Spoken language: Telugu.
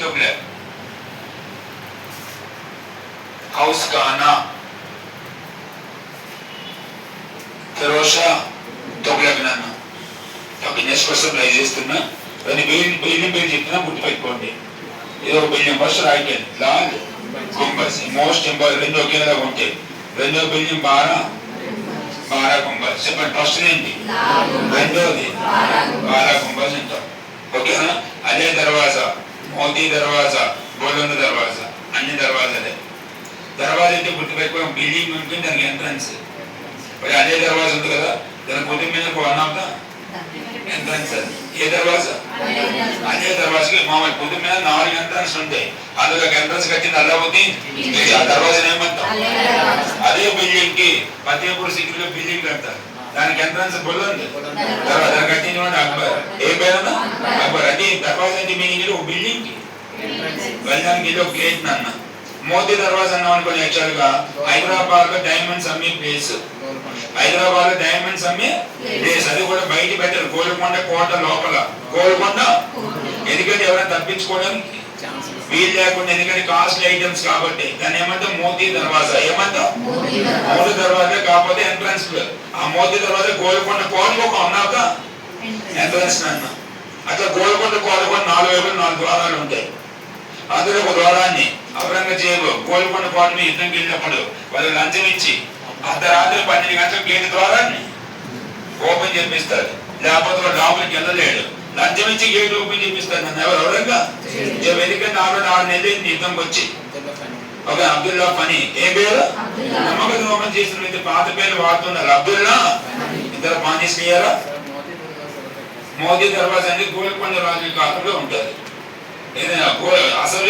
तुगलक, हौस खाना, फिरोज शाह तुगलक नाना. ఓకే, నెక్స్ట్ క్వశ్చన్ ట్రై చేస్తున్నా. బిల్డింగ్ పేరు చెప్తున్నా గుర్తుపెట్టుకోండి. ఏదో ఒక బిల్డింగ్ ఫస్ట్ రాయికెళ్ళి లాల్ గుంబస్ మోస్ట్ ఇంపార్టెంట్. రెండు ఒకేలా ఉంటాయి. రెండో బిల్డింగ్ బారా గుంబస్. చెప్పండి ఫస్ట్ ఏంటి? రెండోది బారా గుంబస్ అంటాం. ఓకేనా? అదే దర్వాజా, మోతీ దర్వాజా, బోలంద దర్వాజా, అన్ని దర్వాజాలే. దర్వాజా అయితే గుర్తుపెట్టుకో, బిల్డింగ్ ఉంటుంది దానికి ఎంట్రన్స్. మరి అదే దర్వాజా ఉంది కదా, దాని పొద్దు మీద వన్ ఆఫ్ ద ఎంట్రన్స్. అది ఏ దర్వాజా? అదే దర్వాజకి మామూలు పొద్దు మీద 4 ఎంట్రన్స్ ఉంటాయి. అందులో ఎంట్రన్స్ కట్టింది అల్లావుద్దీన్. ఆ దర్వాజా ఏమంటాం? అదే బిల్డింగ్ కి ఫతేపూర్ సిక్రీలో బిల్డింగ్ కడతారు, దానికి ఎంట్రన్స్ బుల్లంది. దాన్ని కట్టింది అక్బర్. ఏ పేరు? అక్బర్. అది దర్వాజా అంటే మీనింగ్ ఒక బిల్డింగ్ కి వెళ్ళడానికి ఇది ఒక గేట్ నాన్న. మోతీ దర్వాజా అన్నాం అనుకోండి. యాక్చువల్ గా హైదరాబాద్ లో డైమండ్స్ అమ్మే ప్లేస్. హైదరాబాద్ లో డైమండ్స్ అమ్మే ప్లేస్. అది కూడా బయట పెట్టారు, గోల్కొండ కోట లోపల. గోల్కొండ ఎందుకంటే ఎవరైనా తప్పించుకోవడానికి వీలు లేకుండా, ఎందుకంటే కాస్ట్లీ ఐటమ్స్ కాబట్టి. దాన్ని ఏమంటాం? మోతీ దర్వాజా. ఏమంటాం? మోతీ దర్వాజా. కాకపోతే ఎంట్రన్స్ ఆ మోతీ దర్వాజా గోల్కొండ కోట ఒక ఉన్నాక ఎంట్రన్స్ నాన్న. అట్లా గోల్కొండ కోట కూడా 4 వైపులు 4 ద్వారాలు ఉంటాయి. అందులో ఒక ద్వారాన్ని ఔరంగజేబు గోల్కొండ కోట మీద యుద్ధంకి వెళ్ళినప్పుడు వాళ్ళు లంచం ఇచ్చి అర్ధరాత్రి 12 గంటలకు గేటు ద్వారాన్ని ఓపెన్ చేపిస్తారు. లేకపోతే వాడు లోపలికి వెళ్ళలేడు. లంచం ఇచ్చి గేట్ ఓపెన్ చేపిస్తారు. నన్ను ఎవరు? ఔరంగజేబు. ఎందుకంటే 6 నెలలు యుద్ధంకి వచ్చి ఒక అబ్దుల్లా ఫనీ. ఏ పేరు? నమ్మక ద్రోహం చేసిన పాత పేరు వాడుతున్నారు. అబ్దుల్లా ఇద్దరు పానీస్ క్లియరా? మోతీ దర్వాజా అనేది గోల్కొండ రాజు కాలంలో ఉంటుంది. ఏదైనా అసలు